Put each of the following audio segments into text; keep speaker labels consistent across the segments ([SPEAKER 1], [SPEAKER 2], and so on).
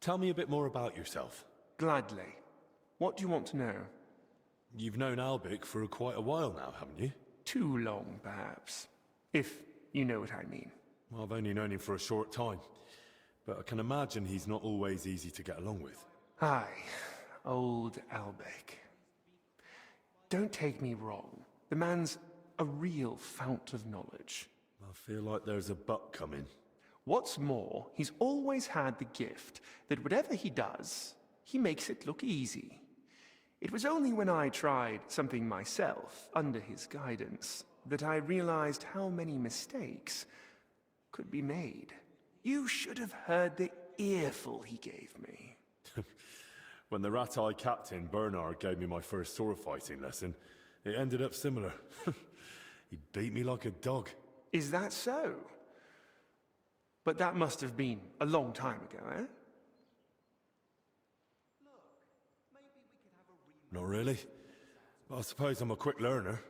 [SPEAKER 1] Tell me a bit more about yourself.
[SPEAKER 2] Gladly. What do you want to know?
[SPEAKER 1] You've known Albic for quite a while now, haven't you?
[SPEAKER 2] Too long, perhaps. If you know what I mean.
[SPEAKER 1] Well, I've only known him for a short time, but I can imagine he's not always easy to get along with.
[SPEAKER 2] Aye, old Albic. Don't take me wrong. The man's a real fount of knowledge.
[SPEAKER 1] I feel like there's a but coming.
[SPEAKER 2] What's more, he's always had the gift that whatever he does, he makes it look easy. It was only when I tried something myself, under his guidance, that I realized how many mistakes could be made. You should have heard the earful he gave me.
[SPEAKER 1] When the rat-eye captain, Bernard, gave me my first sword fighting lesson, it ended up similar. He beat me like a dog.
[SPEAKER 2] Is that so? But that must have been a long time ago, eh?
[SPEAKER 1] Not really. But I suppose I'm a quick learner.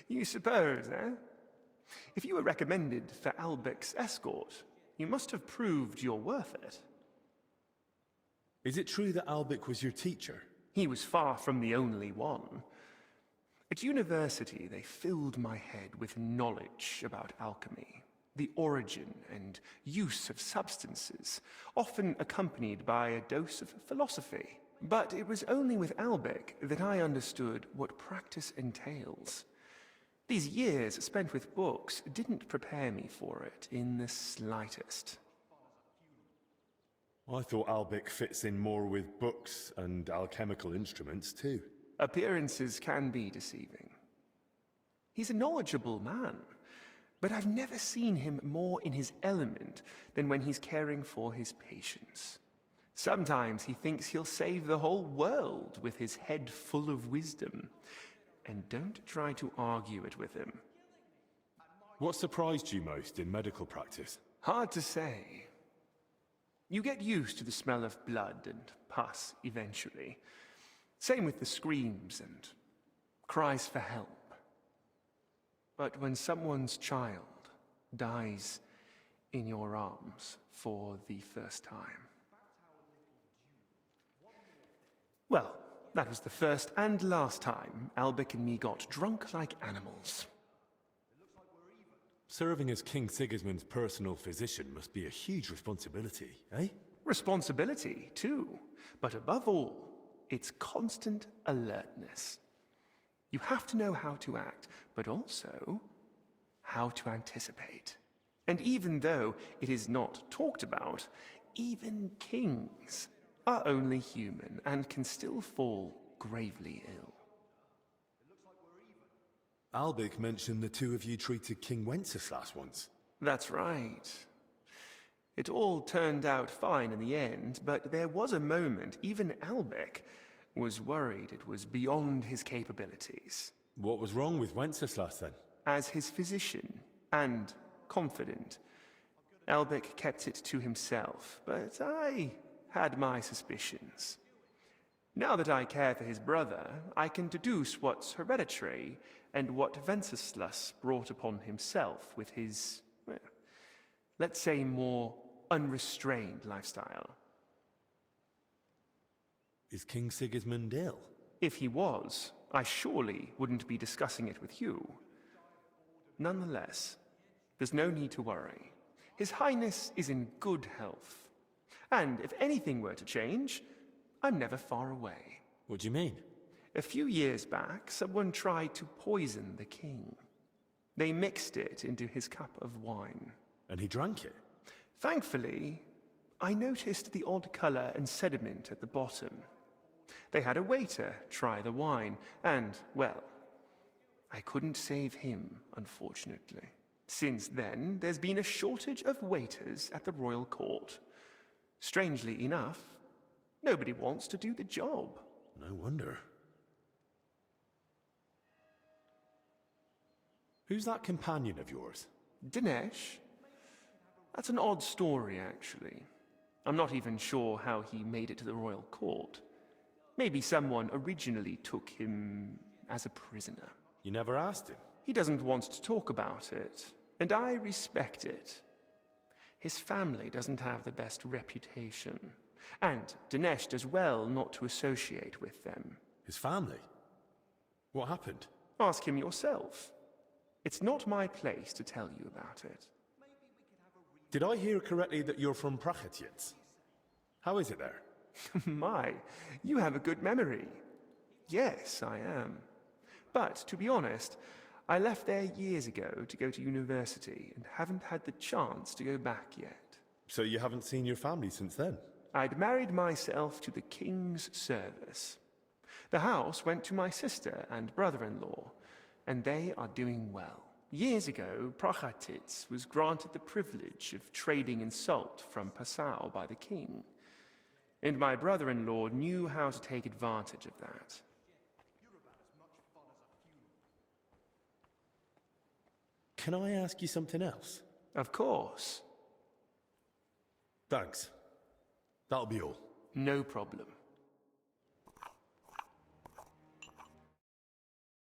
[SPEAKER 2] You suppose, eh? If you were recommended for Albic's escort, you must have proved you're worth it.
[SPEAKER 1] Is it true that Albic was your teacher?
[SPEAKER 2] He was far from the only one. At university, they filled my head with knowledge about alchemy, the origin and use of substances, often accompanied by a dose of philosophy. But it was only with Albic that I understood what practice entails. These years spent with books didn't prepare me for it in the slightest.
[SPEAKER 1] I thought Albic fits in more with books and alchemical instruments too.
[SPEAKER 2] Appearances can be deceiving. He's a knowledgeable man, but I've never seen him more in his element than when he's caring for his patients. Sometimes he thinks he'll save the whole world with his head full of wisdom. And don't try to argue it with him.
[SPEAKER 1] What surprised you most in medical practice?
[SPEAKER 2] Hard to say. You get used to the smell of blood and pus eventually. Same with the screams and cries for help. But when someone's child dies in your arms for the first time... Well, that was the first and last time Albic and me got drunk like animals.
[SPEAKER 1] Serving as King Sigismund's personal physician must be a huge responsibility, eh?
[SPEAKER 2] Responsibility, too. But above all, it's constant alertness. You have to know how to act, but also how to anticipate. And even though it is not talked about, even kings are only human and can still fall gravely ill.
[SPEAKER 1] Albic mentioned the two of you treated King Wenceslas once.
[SPEAKER 2] That's right. It all turned out fine in the end, but there was a moment even Albic was worried it was beyond his capabilities.
[SPEAKER 1] What was wrong with Wenceslas then?
[SPEAKER 2] As his physician and confidant, Albic kept it to himself, but I had my suspicions. Now that I care for his brother, I can deduce what's hereditary and what Wenceslas brought upon himself with his, well, let's say, more unrestrained lifestyle.
[SPEAKER 1] Is King Sigismund ill?
[SPEAKER 2] If he was, I surely wouldn't be discussing it with you. Nonetheless, there's no need to worry. His Highness is in good health. And if anything were to change, I'm never far away.
[SPEAKER 1] What do you mean?
[SPEAKER 2] A few years back, someone tried to poison the king. They mixed it into his cup of wine.
[SPEAKER 1] And he drank it?
[SPEAKER 2] Thankfully, I noticed the odd color and sediment at the bottom. They had a waiter try the wine, and, well, I couldn't save him, unfortunately. Since then, there's been a shortage of waiters at the royal court. Strangely enough, nobody wants to do the job.
[SPEAKER 1] No wonder. Who's that companion of yours?
[SPEAKER 2] Dinesh? That's an odd story, actually. I'm not even sure how he made it to the royal court. Maybe someone originally took him as a prisoner.
[SPEAKER 1] You never asked him?
[SPEAKER 2] He doesn't want to talk about it, and I respect it. His family doesn't have the best reputation. And Dinesh does well not to associate with them.
[SPEAKER 1] His family? What happened?
[SPEAKER 2] Ask him yourself. It's not my place to tell you about it.
[SPEAKER 1] Did I hear correctly that you're from Prachatitz? How is it there?
[SPEAKER 2] My, you have a good memory. Yes, I am. But to be honest, I left there years ago to go to university and haven't had the chance to go back yet.
[SPEAKER 1] So you haven't seen your family since then?
[SPEAKER 2] I'd married myself to the king's service. The house went to my sister and brother-in-law, and they are doing well. Years ago, Prachatitz was granted the privilege of trading in salt from Passau by the king. And my brother-in-law knew how to take advantage of that.
[SPEAKER 1] Can I ask you something else?
[SPEAKER 2] Of course.
[SPEAKER 1] Thanks. That'll be all.
[SPEAKER 2] No problem.